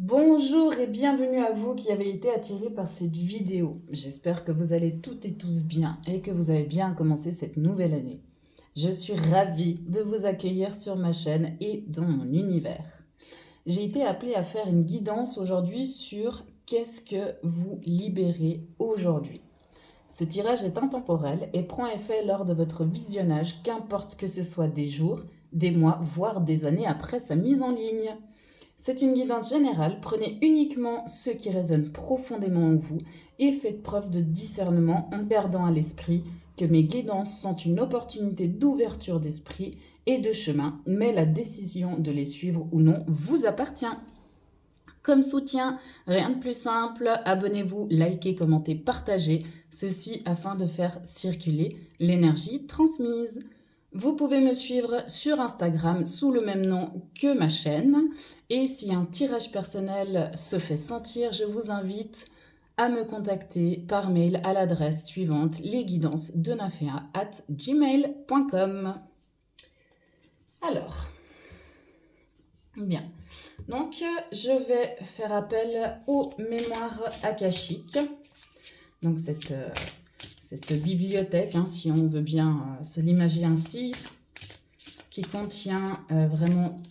Bonjour et bienvenue à vous qui avez été attirés par cette vidéo. J'espère que vous allez toutes et tous bien et que vous avez bien commencé cette nouvelle année. Je suis ravie de vous accueillir sur ma chaîne et dans mon univers. J'ai été appelée à faire une guidance aujourd'hui sur qu'est-ce que vous libérez aujourd'hui. Ce tirage est intemporel et prend effet lors de votre visionnage, qu'importe que ce soit des jours, des mois, voire des années après sa mise en ligne. C'est une guidance générale, prenez uniquement ce qui résonne profondément en vous et faites preuve de discernement en gardant à l'esprit que mes guidances sont une opportunité d'ouverture d'esprit et de chemin, mais la décision de les suivre ou non vous appartient. Comme soutien, rien de plus simple, abonnez-vous, likez, commentez, partagez, ceci afin de faire circuler l'énergie transmise. Vous pouvez me suivre sur Instagram sous le même nom que ma chaîne. Et si un tirage personnel se fait sentir, je vous invite à me contacter par mail à l'adresse suivante lesguidances@gmail.com. Alors, bien. Donc, je vais faire appel aux mémoires akashiques. Donc, cette bibliothèque, si on veut bien se l'imaginer ainsi, qui contient vraiment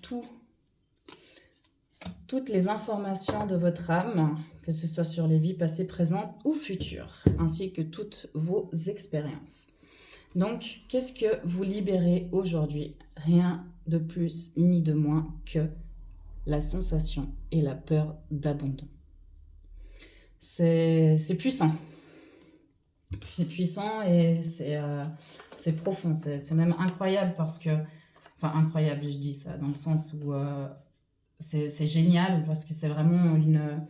toutes les informations de votre âme, que ce soit sur les vies passées, présentes ou futures, ainsi que toutes vos expériences. Donc, qu'est-ce que vous libérez aujourd'hui? Rien de plus ni de moins que la sensation et la peur d'abandon. C'est puissant. C'est puissant et c'est profond. C'est même incroyable parce que... Enfin, incroyable, je dis ça, dans le sens où c'est génial parce que c'est vraiment une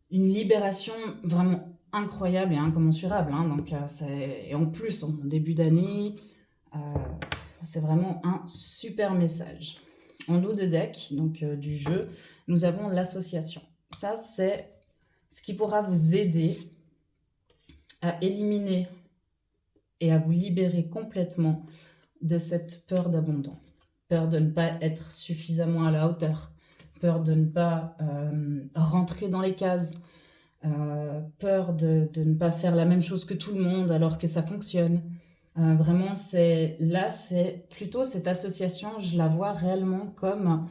libération vraiment incroyable et incommensurable. Donc, et en plus, en début d'année, c'est vraiment un super message. En dos de deck, donc du jeu, nous avons l'association. Ça, c'est ce qui pourra vous aider à éliminer et à vous libérer complètement de cette peur d'abandon. Peur de ne pas être suffisamment à la hauteur, peur de ne pas rentrer dans les cases, peur de ne pas faire la même chose que tout le monde alors que ça fonctionne. Vraiment, c'est plutôt cette association, je la vois réellement comme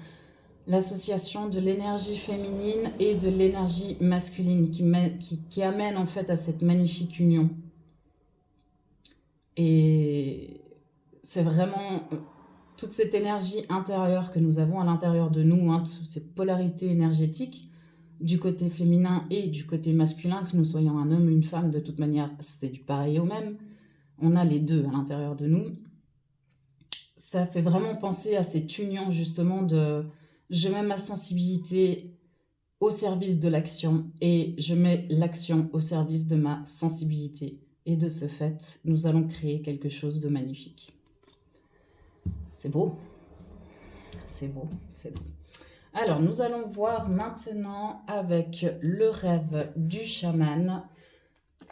l'association de l'énergie féminine et de l'énergie masculine qui amène en fait à cette magnifique union. Et c'est vraiment toute cette énergie intérieure que nous avons à l'intérieur de nous, cette polarité énergétique du côté féminin et du côté masculin, que nous soyons un homme ou une femme, de toute manière, c'est du pareil au même. On a les deux à l'intérieur de nous. Ça fait vraiment penser à cette union justement de je mets ma sensibilité au service de l'action et je mets l'action au service de ma sensibilité. Et de ce fait, nous allons créer quelque chose de magnifique. C'est beau. C'est beau, c'est beau. Alors, nous allons voir maintenant avec le rêve du chaman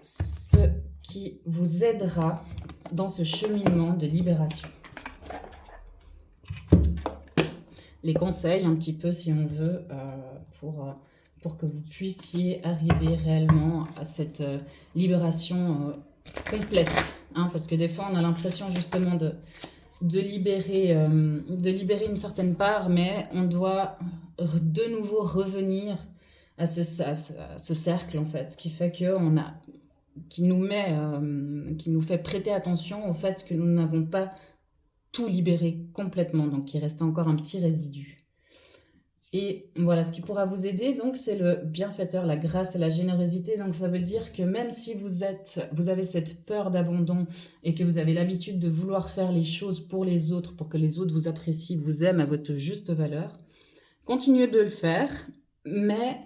ce qui vous aidera dans ce cheminement de libération. Les conseils un petit peu, si on veut, pour que vous puissiez arriver réellement à cette libération complète. Parce que des fois, on a l'impression justement de libérer une certaine part, mais on doit de nouveau revenir à ce cercle, en fait, qui fait qui nous fait prêter attention au fait que nous n'avons pas tout libéré complètement, donc il reste encore un petit résidu. Et voilà, ce qui pourra vous aider, donc, c'est le bienfaiteur, la grâce et la générosité. Donc, ça veut dire que même si vous avez cette peur d'abandon et que vous avez l'habitude de vouloir faire les choses pour les autres, pour que les autres vous apprécient, vous aiment à votre juste valeur, continuez de le faire, mais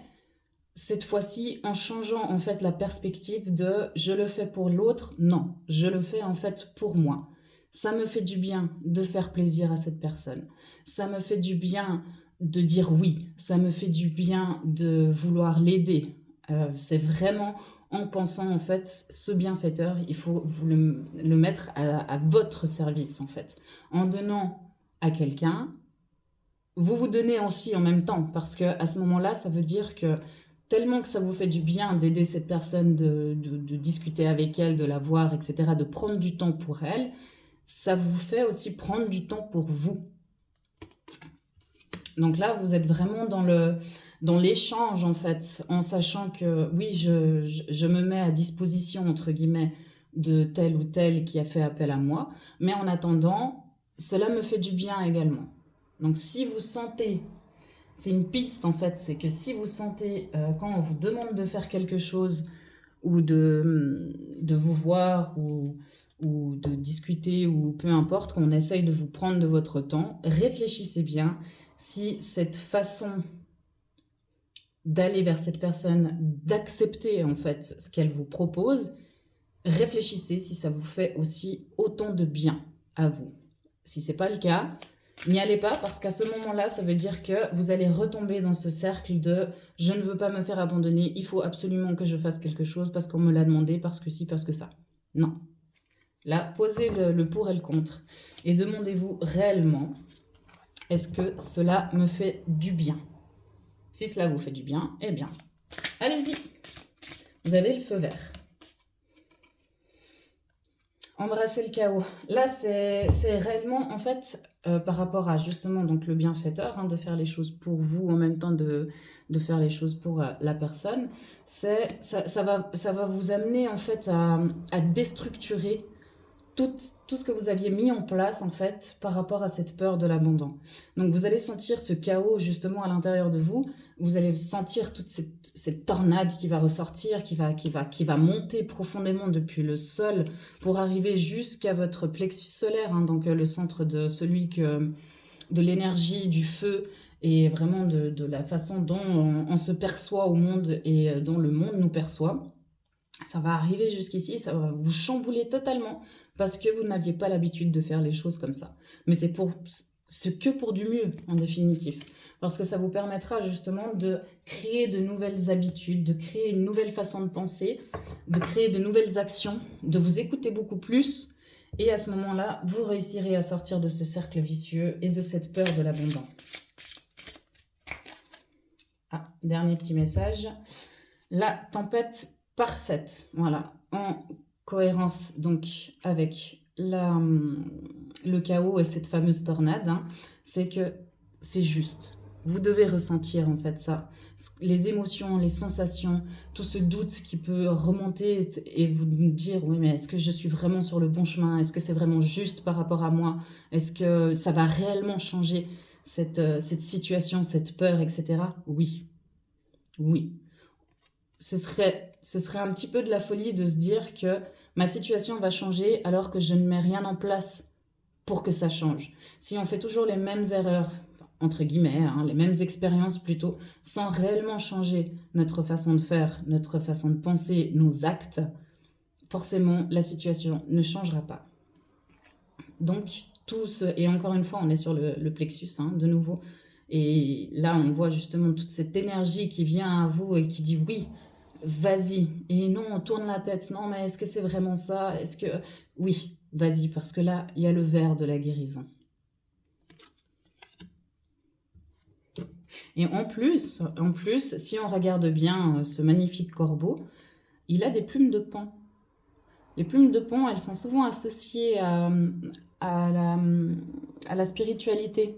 cette fois-ci en changeant en fait la perspective de « je le fais pour l'autre », non, je le fais en fait pour moi. Ça me fait du bien de faire plaisir à cette personne. Ça me fait du bien de dire oui. Ça me fait du bien de vouloir l'aider. C'est vraiment en pensant en fait ce bienfaiteur, il faut vous le mettre à votre service en fait. En donnant à quelqu'un, vous vous donnez aussi en même temps, parce que à ce moment-là, ça veut dire que tellement que ça vous fait du bien d'aider cette personne, de discuter avec elle, de la voir, etc., de prendre du temps pour elle, ça vous fait aussi prendre du temps pour vous. Donc là, vous êtes vraiment dans l'échange, en fait, en sachant que oui, je me mets à disposition, entre guillemets, de tel ou tel qui a fait appel à moi, mais en attendant, cela me fait du bien également. Donc si vous sentez, c'est une piste en fait, c'est que si vous sentez, quand on vous demande de faire quelque chose, ou de vous voir, ou de discuter, ou peu importe, qu'on essaye de vous prendre de votre temps, réfléchissez bien si cette façon d'aller vers cette personne, d'accepter en fait ce qu'elle vous propose, réfléchissez si ça vous fait aussi autant de bien à vous. Si ce n'est pas le cas, n'y allez pas, parce qu'à ce moment-là, ça veut dire que vous allez retomber dans ce cercle de « je ne veux pas me faire abandonner, il faut absolument que je fasse quelque chose parce qu'on me l'a demandé, parce que ci, parce que ça ». Non. Là, posez le pour et le contre et demandez-vous réellement, est-ce que cela me fait du bien? Si cela vous fait du bien, eh bien, allez-y. Vous avez le feu vert. Embrasser le chaos. Là, c'est réellement, en fait, par rapport à justement donc, le bienfaiteur, de faire les choses pour vous en même temps de faire les choses pour la personne, ça va vous amener en fait à déstructurer tout ce que vous aviez mis en place en fait par rapport à cette peur de l'abandon. Donc vous allez sentir ce chaos justement à l'intérieur de vous, vous allez sentir toute cette tornade qui va ressortir, qui va monter profondément depuis le sol pour arriver jusqu'à votre plexus solaire, donc le centre de celui de l'énergie, du feu et vraiment de la façon dont on se perçoit au monde et dont le monde nous perçoit. Ça va arriver jusqu'ici, ça va vous chambouler totalement parce que vous n'aviez pas l'habitude de faire les choses comme ça. Mais c'est que pour du mieux, en définitive. Parce que ça vous permettra justement de créer de nouvelles habitudes, de créer une nouvelle façon de penser, de créer de nouvelles actions, de vous écouter beaucoup plus. Et à ce moment-là, vous réussirez à sortir de ce cercle vicieux et de cette peur de l'abondance. Ah, dernier petit message. La tempête parfaite, voilà, en cohérence donc avec le chaos et cette fameuse tornade, c'est que c'est juste. Vous devez ressentir en fait ça, les émotions, les sensations, tout ce doute qui peut remonter et vous dire oui mais est-ce que je suis vraiment sur le bon chemin, est-ce que c'est vraiment juste par rapport à moi, est-ce que ça va réellement changer cette situation, cette peur, etc. Oui, oui. Ce serait un petit peu de la folie de se dire que ma situation va changer alors que je ne mets rien en place pour que ça change. Si on fait toujours les mêmes erreurs, entre guillemets, les mêmes expériences plutôt, sans réellement changer notre façon de faire, notre façon de penser, nos actes, forcément la situation ne changera pas. Donc, et encore une fois, on est sur le plexus, de nouveau, et là on voit justement toute cette énergie qui vient à vous et qui dit oui, vas-y. Et non, on tourne la tête. Non, mais est-ce que c'est vraiment ça? Est-ce que... Oui, vas-y, parce que là, il y a le vert de la guérison. Et en plus, si on regarde bien ce magnifique corbeau, il a des plumes de paon. Les plumes de paon, elles sont souvent associées à la spiritualité.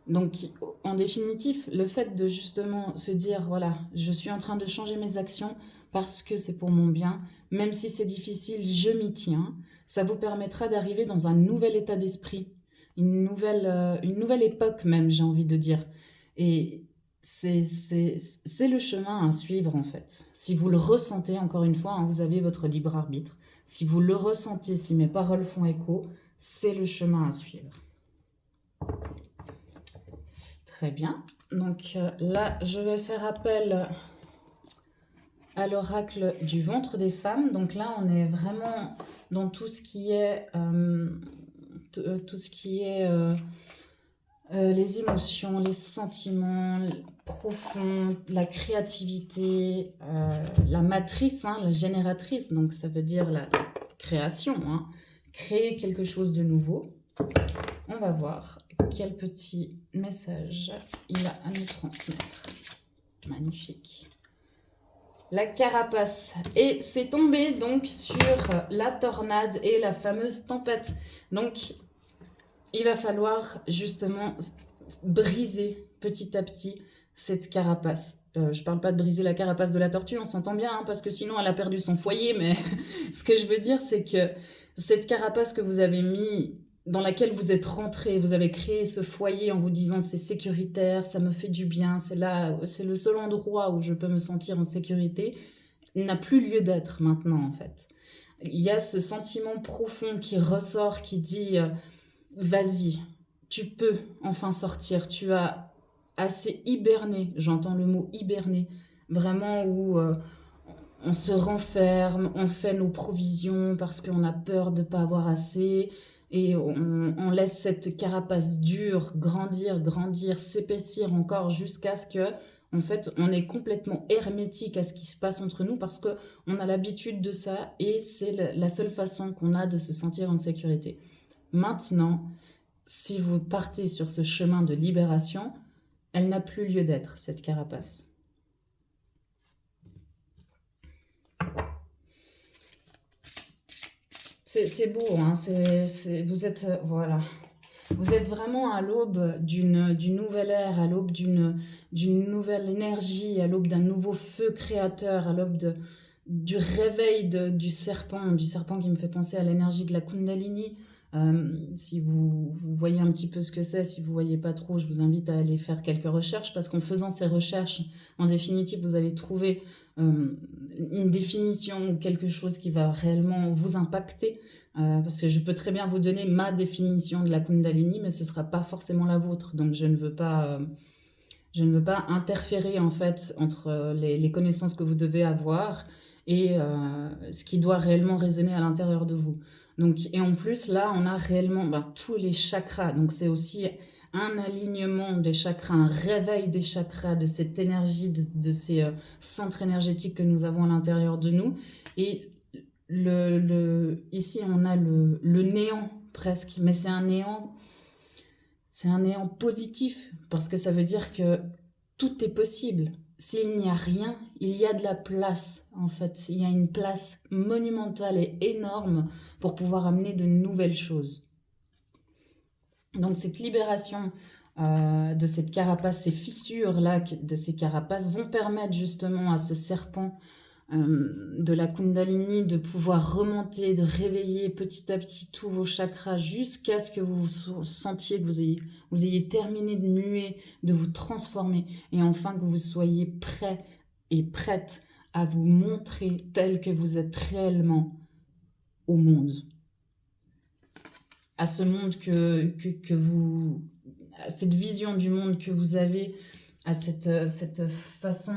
Donc, en définitive, le fait de justement se dire, voilà, je suis en train de changer mes actions parce que c'est pour mon bien, même si c'est difficile, je m'y tiens, ça vous permettra d'arriver dans un nouvel état d'esprit, une nouvelle époque même, j'ai envie de dire. Et c'est le chemin à suivre en fait. Si vous le ressentez, encore une fois, vous avez votre libre arbitre. Si vous le ressentez, si mes paroles font écho, c'est le chemin à suivre. Très bien. Donc là, je vais faire appel à l'oracle du ventre des femmes. Donc là, on est vraiment dans tout ce qui est, les émotions, les sentiments profonds, la créativité, la matrice, la génératrice. Donc ça veut dire la création, créer quelque chose de nouveau. on va voir quel petit message il a à nous transmettre. Magnifique. La carapace. Et c'est tombé donc sur la tornade et la fameuse tempête. Donc, il va falloir justement briser petit à petit cette carapace. Je parle pas de briser la carapace de la tortue, on s'entend bien, hein, parce que sinon elle a perdu son foyer, mais ce que je veux dire, c'est que cette carapace que vous avez mis, dans laquelle vous êtes rentré, vous avez créé ce foyer en vous disant c'est sécuritaire, ça me fait du bien, c'est là, c'est le seul endroit où je peux me sentir en sécurité, n'a plus lieu d'être maintenant en fait. Il y a ce sentiment profond qui ressort, qui dit vas-y, tu peux enfin sortir, tu as assez hiberné, j'entends le mot hiberné, vraiment où on se renferme, on fait nos provisions parce qu'on a peur de ne pas avoir assez et on laisse cette carapace dure grandir, grandir, s'épaissir encore jusqu'à ce que, en fait, on est complètement hermétique à ce qui se passe entre nous parce qu'on a l'habitude de ça et c'est la seule façon qu'on a de se sentir en sécurité. Maintenant, si vous partez sur ce chemin de libération, elle n'a plus lieu d'être, cette carapace. C'est beau, hein, vous êtes, voilà. Vous êtes vraiment à l'aube d'une nouvelle ère, à l'aube d'une nouvelle énergie, à l'aube d'un nouveau feu créateur, à l'aube du réveil du serpent qui me fait penser à l'énergie de la Kundalini. Si vous voyez un petit peu ce que c'est, si vous ne voyez pas trop, je vous invite à aller faire quelques recherches parce qu'en faisant ces recherches, en définitive, vous allez trouver une définition ou quelque chose qui va réellement vous impacter. Parce que je peux très bien vous donner ma définition de la Kundalini, mais ce ne sera pas forcément la vôtre. Donc je ne veux pas interférer en fait entre les connaissances que vous devez avoir et ce qui doit réellement résonner à l'intérieur de vous. Donc, et en plus, là, on a réellement tous les chakras. Donc, c'est aussi un alignement des chakras, un réveil des chakras, de cette énergie, de ces centres énergétiques que nous avons à l'intérieur de nous. Et ici, on a le néant presque, mais c'est un néant positif parce que ça veut dire que tout est possible. S'il n'y a rien, il y a de la place, en fait. Il y a une place monumentale et énorme pour pouvoir amener de nouvelles choses. Donc, cette libération de cette carapace, ces fissures-là de ces carapaces vont permettre justement à ce serpent de la Kundalini de pouvoir remonter, de réveiller petit à petit tous vos chakras jusqu'à ce que vous sentiez que vous ayez terminé de muer, de vous transformer et enfin que vous soyez prêt et prête à vous montrer tel que vous êtes réellement au monde. À ce monde que vous... à cette vision du monde que vous avez, à cette façon...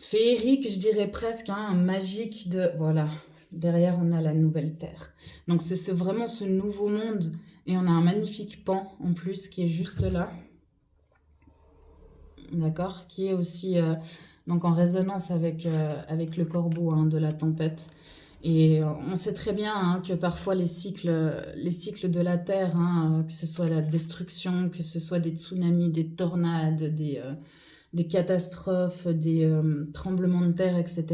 féerique, je dirais presque, hein, magique de... Voilà, derrière, on a la nouvelle terre. Donc, c'est vraiment ce nouveau monde. Et on a un magnifique pan, en plus, qui est juste là. D'accord? Qui est aussi donc en résonance avec le corbeau de la tempête. Et on sait très bien que parfois les cycles de la Terre, que ce soit la destruction, que ce soit des tsunamis, des tornades, des catastrophes, des tremblements de terre, etc.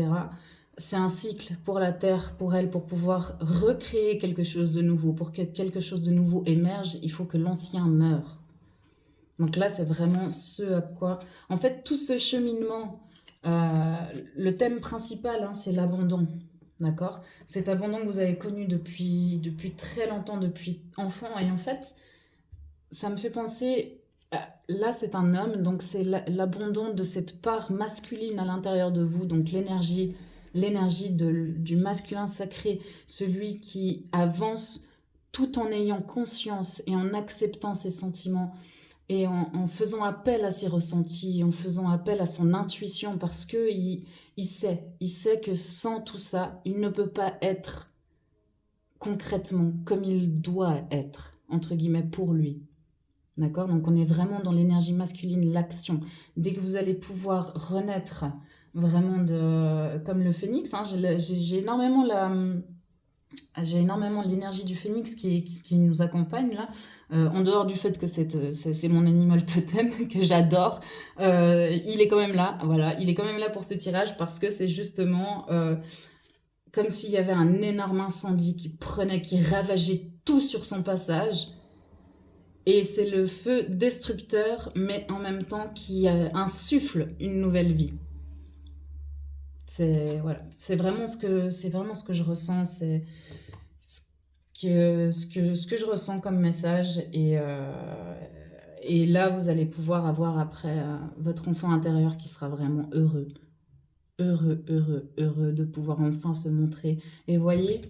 C'est un cycle pour la Terre, pour elle, pour pouvoir recréer quelque chose de nouveau. Pour que quelque chose de nouveau émerge, il faut que l'ancien meure. Donc là, c'est vraiment ce à quoi... En fait, tout ce cheminement, le thème principal, c'est l'abandon. D'accord? Cet abandon que vous avez connu depuis très longtemps, depuis enfant. Et en fait, ça me fait penser... Là, c'est un homme, donc c'est l'abandon de cette part masculine à l'intérieur de vous, donc l'énergie du masculin sacré, celui qui avance tout en ayant conscience et en acceptant ses sentiments et en faisant appel à ses ressentis, en faisant appel à son intuition, parce qu'il sait que sans tout ça, il ne peut pas être concrètement comme il doit être, entre guillemets, pour lui. D'accord? Donc, on est vraiment dans l'énergie masculine, l'action. Dès que vous allez pouvoir renaître vraiment comme le phénix, j'ai énormément J'ai énormément l'énergie du phénix qui nous accompagne là. En dehors du fait que c'est mon animal totem que j'adore, il est quand même là. Voilà, il est quand même là pour ce tirage parce que c'est justement comme s'il y avait un énorme incendie qui ravageait tout sur son passage. Et c'est le feu destructeur, mais en même temps qui insuffle une nouvelle vie. C'est voilà, c'est vraiment ce que je ressens, c'est ce que je ressens comme message. Et là, vous allez pouvoir avoir après votre enfant intérieur qui sera vraiment heureux, heureux, heureux, heureux de pouvoir enfin se montrer. Et voyez,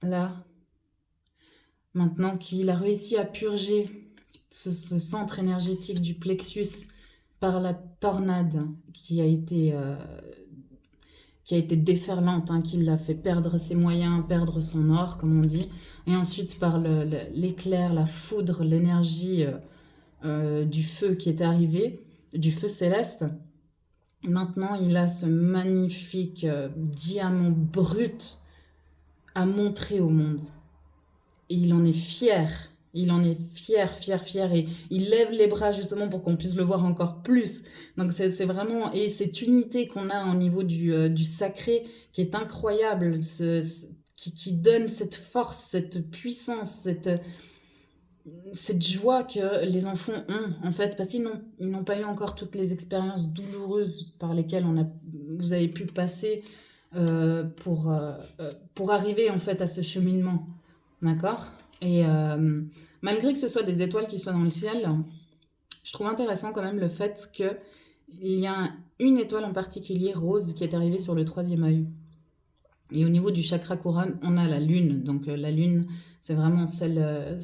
là, maintenant qu'il a réussi à purger ce centre énergétique du plexus par la tornade qui a été déferlante, hein, qui l'a fait perdre ses moyens, perdre son or, comme on dit, et ensuite par l'éclair, la foudre, l'énergie du feu qui est arrivé, du feu céleste. Maintenant, il a ce magnifique diamant brut à montrer au monde. Et il en est fier. Il en est fier, fier, fier. Et il lève les bras justement pour qu'on puisse le voir encore plus. Donc c'est vraiment... Et cette unité qu'on a au niveau du sacré qui est incroyable, qui donne cette force, cette puissance, cette joie que les enfants ont, en fait, parce qu'ils n'ont pas eu encore toutes les expériences douloureuses par lesquelles vous avez pu passer pour arriver, en fait, à ce cheminement. D'accord? Et malgré que ce soit des étoiles qui soient dans le ciel, je trouve intéressant quand même le fait qu'il y a une étoile en particulier, rose, qui est arrivée sur le 3e œil. Et au niveau du chakra couronne, on a la lune. Donc la lune, c'est vraiment celle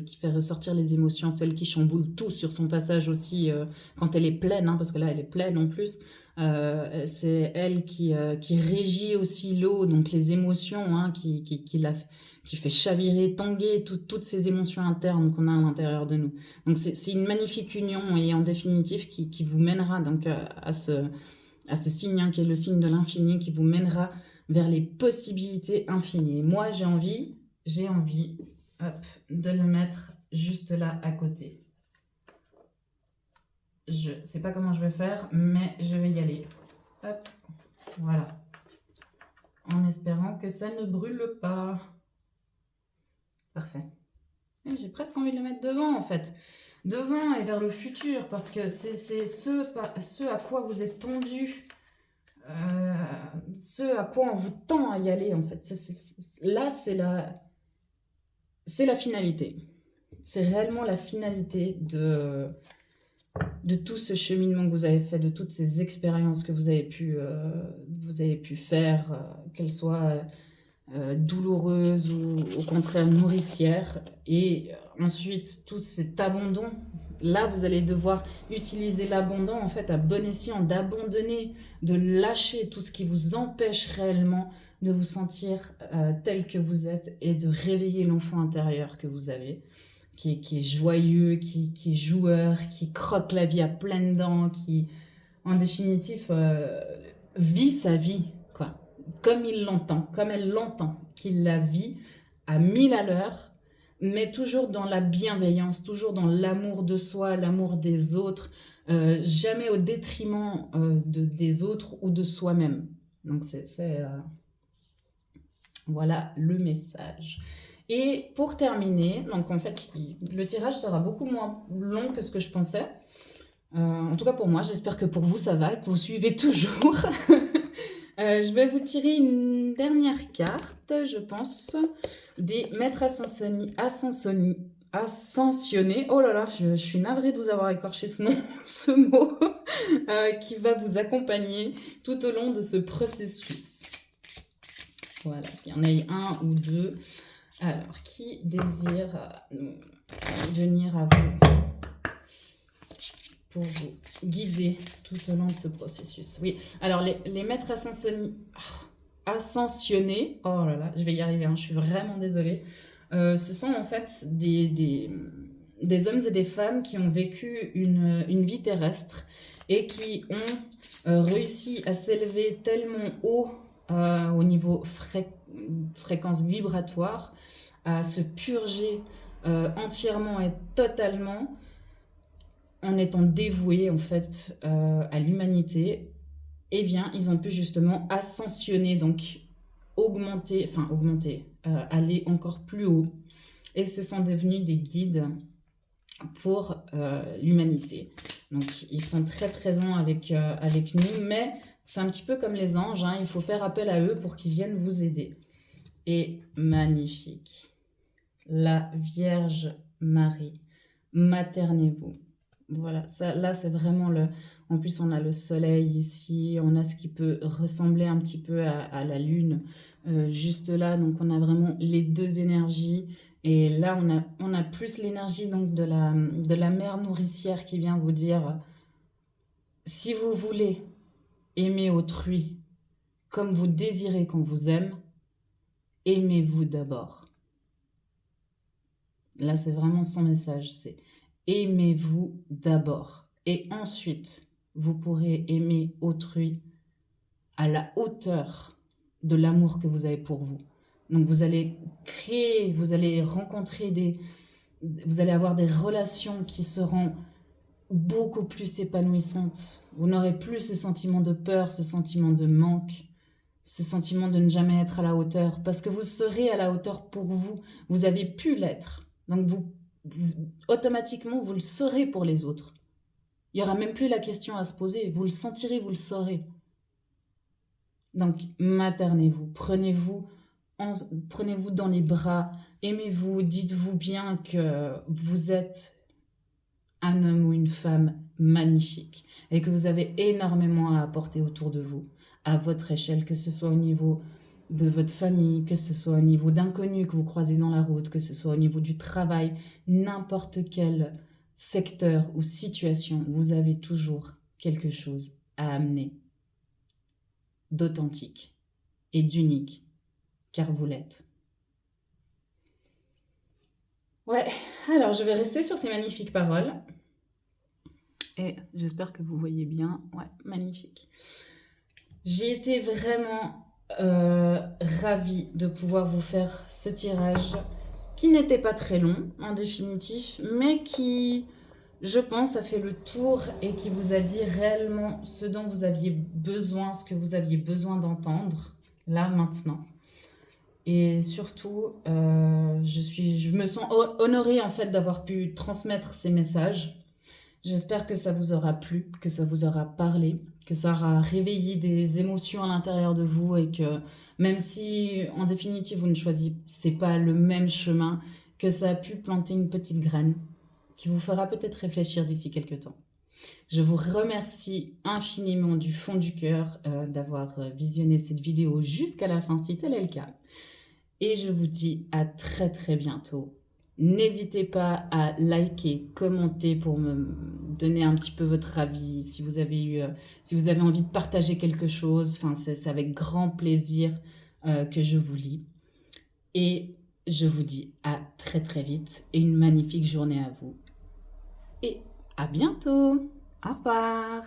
qui fait ressortir les émotions, celle qui chamboule tout sur son passage aussi quand elle est pleine, hein, parce que là, elle est pleine en plus. C'est elle qui régit aussi l'eau, donc les émotions, hein, qui fait chavirer, tanguer toutes ces émotions internes qu'on a à l'intérieur de nous. Donc c'est une magnifique union et en définitive qui vous mènera donc à ce signe, hein, qui est le signe de l'infini, qui vous mènera vers les possibilités infinies. Moi, j'ai envie hop, de le mettre juste là à côté. Je ne sais pas comment je vais faire, mais je vais y aller. Hop, voilà. En espérant que ça ne brûle pas. Parfait. J'ai presque envie de le mettre devant, en fait. Devant et vers le futur, parce que c'est ce à quoi vous êtes tendu. Ce à quoi on vous tend à y aller, en fait. Là, c'est la finalité. C'est réellement la finalité de tout ce cheminement que vous avez fait, de toutes ces expériences que vous avez pu faire, qu'elles soient douloureuses ou au contraire nourricières. Et ensuite, tout cet abandon. Là, vous allez devoir utiliser l'abandon en fait à bon escient, d'abandonner, de lâcher tout ce qui vous empêche réellement de vous sentir tel que vous êtes et de réveiller l'enfant intérieur que vous avez, qui est joyeux, qui est joueur, qui croque la vie à pleines dents, qui, en définitive, vit sa vie, quoi, comme il l'entend, comme elle l'entend, qu'il la vit à 1000 à l'heure, mais toujours dans la bienveillance, toujours dans l'amour de soi, l'amour des autres, jamais au détriment des autres ou de soi-même. Donc voilà le message. Et pour terminer, donc en fait, le tirage sera beaucoup moins long que ce que je pensais. En tout cas pour moi, j'espère que pour vous ça va, que vous suivez toujours. Je vais vous tirer une dernière carte, je pense, des maîtres ascensionnés. Oh là là, je suis navrée de vous avoir écorché ce mot, qui va vous accompagner tout au long de ce processus. Voilà, qu'il y en ait un ou deux. Alors, qui désire venir à vous pour vous guider tout au long de ce processus? Oui, alors les maîtres ascensionnés, oh là là, je vais y arriver, hein, je suis vraiment désolée. Ce sont en fait des hommes et des femmes qui ont vécu une vie terrestre et qui ont réussi à s'élever tellement haut au niveau fréquence vibratoire, à se purger entièrement et totalement en étant dévoués en fait à l'humanité, eh bien ils ont pu justement ascensionner, donc augmenter, aller encore plus haut, et ce sont devenus des guides pour l'humanité. Donc ils sont très présents avec nous, mais c'est un petit peu comme les anges, hein, il faut faire appel à eux pour qu'ils viennent vous aider. Et magnifique, la Vierge Marie, maternez-vous. Voilà, ça, là c'est vraiment le... En plus on a le soleil ici, on a ce qui peut ressembler un petit peu à la lune juste là, donc on a vraiment les deux énergies. Et là on a plus l'énergie donc de la mère nourricière qui vient vous dire, si vous voulez aimer autrui comme vous désirez qu'on vous aime, aimez-vous d'abord. Là, c'est vraiment son message, c'est aimez-vous d'abord. Et ensuite, vous pourrez aimer autrui à la hauteur de l'amour que vous avez pour vous. Donc, vous allez créer, vous allez rencontrer vous allez avoir des relations qui seront beaucoup plus épanouissantes. Vous n'aurez plus ce sentiment de peur, ce sentiment de manque, ce sentiment de ne jamais être à la hauteur, parce que vous serez à la hauteur pour vous. Vous avez pu l'être. Donc, automatiquement, vous le serez pour les autres. Il n'y aura même plus la question à se poser. Vous le sentirez, vous le saurez. Donc, maternez-vous. Prenez-vous dans les bras. Aimez-vous. Dites-vous bien que vous êtes un homme ou une femme magnifique et que vous avez énormément à apporter autour de vous, à votre échelle, que ce soit au niveau de votre famille, que ce soit au niveau d'inconnus que vous croisez dans la route, que ce soit au niveau du travail, n'importe quel secteur ou situation, vous avez toujours quelque chose à amener d'authentique et d'unique, car vous l'êtes. Ouais, alors je vais rester sur ces magnifiques paroles. Et j'espère que vous voyez bien. Ouais, magnifique. J'ai été vraiment ravie de pouvoir vous faire ce tirage qui n'était pas très long en définitif, mais qui, je pense, a fait le tour et qui vous a dit réellement ce dont vous aviez besoin, ce que vous aviez besoin d'entendre, là, maintenant. Et surtout, je me sens honorée en fait d'avoir pu transmettre ces messages. J'espère que ça vous aura plu, que ça vous aura parlé, que ça aura réveillé des émotions à l'intérieur de vous et que même si en définitive vous ne choisissez pas le même chemin, que ça a pu planter une petite graine qui vous fera peut-être réfléchir d'ici quelques temps. Je vous remercie infiniment du fond du cœur d'avoir visionné cette vidéo jusqu'à la fin si tel est le cas. Et je vous dis à très très bientôt. N'hésitez pas à liker, commenter pour me donner un petit peu votre avis, si vous avez envie de partager quelque chose. Enfin, c'est avec grand plaisir que je vous lis. Et je vous dis à très très vite et une magnifique journée à vous. Et à bientôt. Au revoir.